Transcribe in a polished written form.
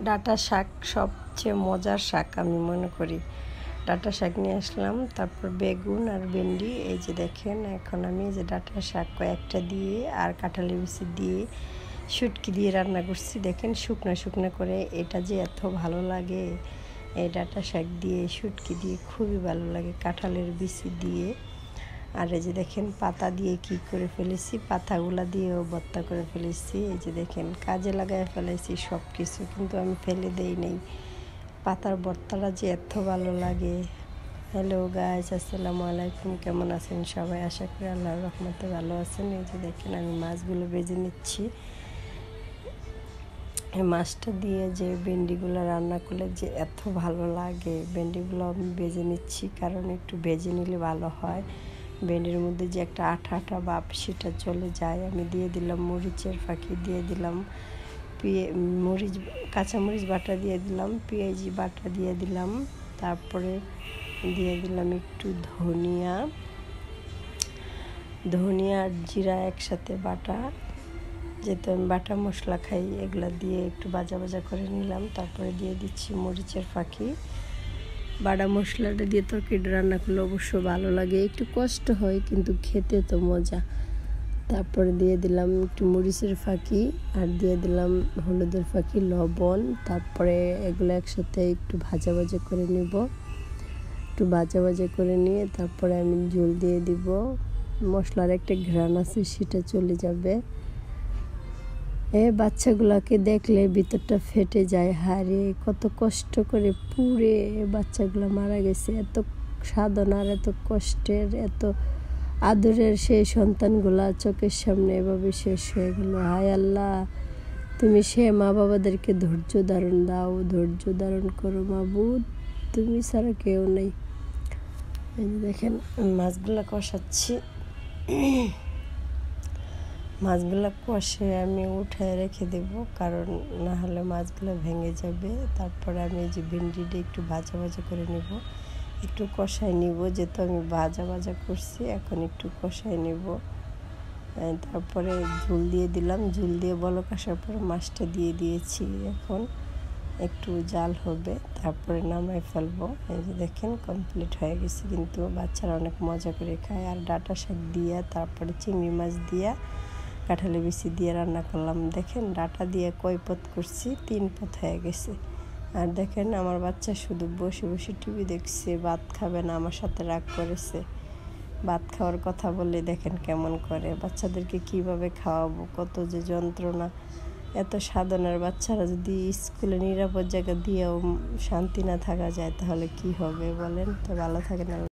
ডাঁটা শাক সবচেয়ে মজার শাক আমি মনে করি। ডাঁটা শাক নিয়ে আসলাম, তারপর বেগুন আর ভেন্ডি। এই যে দেখেন, এখন আমি এই যে ডাঁটা শাক কয়েকটা দিয়ে আর কাঁঠালের বিচি দিয়ে শুটকি দিয়ে রান্না করছি। দেখেন শুকনো শুকনো করে, এটা যে এত ভালো লাগে এই ডাঁটা শাক দিয়ে শুটকি দিয়ে, খুবই ভালো লাগে কাঁঠালের বিচি দিয়ে। আর এই যে দেখেন পাতা দিয়ে কি করে ফেলেছি, পাতাগুলা দিয়েও ভর্তা করে ফেলেছি। এই যে দেখেন কাজে লাগায় ফেলেছি সব কিছু, কিন্তু আমি ফেলে দেই নেই। পাতার ভর্তাটা যে এত ভালো লাগে। হ্যালো গাইস, আসসালামু আলাইকুম, কেমন আছেন সবাই? আশা করি আল্লাহর রহমতে ভালো আছেন। এই যে দেখেন আমি মাছগুলো ভেজে নিচ্ছি। এই মাছটা দিয়ে যে ভেন্ডিগুলো রান্না করলে যে এত ভালো লাগে, ভেন্ডিগুলো আমি ভেজে নিচ্ছি, কারণ একটু ভেজে নিলে ভালো হয়। ভেন্ডির মধ্যে যে একটা আঠা আঠা ভাব সেটা চলে যায়। আমি দিয়ে দিলাম মরিচের ফাঁকি, দিয়ে দিলাম কাঁচামরিচ বাটা দিয়ে দিলাম, পেঁয়াজি বাটা দিয়ে দিলাম, তারপরে দিয়ে দিলাম একটু ধনিয়া আর জিরা একসাথে বাটা, যেহেতু আমি বাটা মশলা খাই, এগুলো দিয়ে একটু ভাজা ভাজা করে নিলাম। তারপরে দিয়ে দিচ্ছি মরিচের ফাঁকি। বাটা মশলাটা দিয়ে তরকারিটা রান্না করলে অবশ্য ভালো লাগে, একটু কষ্ট হয় কিন্তু খেতে তো মজা। তারপরে দিয়ে দিলাম একটু মরিচের ফাঁকি, আর দিয়ে দিলাম হলুদের ফাঁকি, লবণ। তারপরে এগুলো একসাথে একটু ভাজা ভাজা করে নিব। একটু ভাজা ভাজা করে নিয়ে তারপরে আমি ঝোল দিয়ে দিব। মশলার একটা ঘ্রাণ আছে, সেটা চলে যাবে। বাচ্চাগুলোকে দেখলে ভিতরটা ফেটে যায়। হারে কত কষ্ট করে পুড়ে বাচ্চাগুলো মারা গেছে। এত সাধনার, এত কষ্টের, এত আদরের সেই সন্তানগুলা চোখের সামনে এভাবে শেষ হয়ে গেল। হায় আল্লাহ, তুমি সে মা বাবাদেরকে ধৈর্য ধারণ দাও, ধৈর্য ধারণ করো মাবুদ, তুমি ছাড়া কেউ নেই। দেখেন মাছগুলা কষাচ্ছি। মাছগুলো কষে আমি উঠায় রেখে দেব, কারণ না হলে মাছগুলো ভেঙে যাবে। তারপরে আমি এই যে ভেন্ডিটা একটু ভাজা ভাজা করে নেব, একটু কষাই নিব, যেহেতু আমি ভাজা ভাজা করছি, এখন একটু কষাই নেব। তারপরে ঝোল দিয়ে দিলাম, ঝোল দিয়ে বলক আসার পরে মাছটা দিয়ে দিয়েছি। এখন একটু জাল হবে, তারপরে নামাই ফেলবো। এই যে দেখেন কমপ্লিট হয়ে গেছে, কিন্তু বাচ্চারা অনেক মজা করে খায়। আর ডাঁটা শাক দিয়া, তারপরে চিংড়ি মাছ দিয়া, কাঁঠালের বিচি দিয়ে রান্না করলাম। দেখেন ডাঁটা দিয়ে কয় পদ করছি, 3 পদ হয়ে গেছে। আর দেখেন আমার বাচ্চা শুধু বসে বসে টিভি দেখছে, ভাত খাবে না, আমার সাথে রাগ করেছে। ভাত খাওয়ার কথা বললে দেখেন কেমন করে। বাচ্চাদেরকে কিভাবে খাওয়াবো, কত যে যন্ত্রণা। এত সাধনার বাচ্চারা যদি স্কুলে নিরাপদ জায়গা দিয়েও শান্তি না থাকা যায়, তাহলে কি হবে বলেন? তো ভালো থাকেন।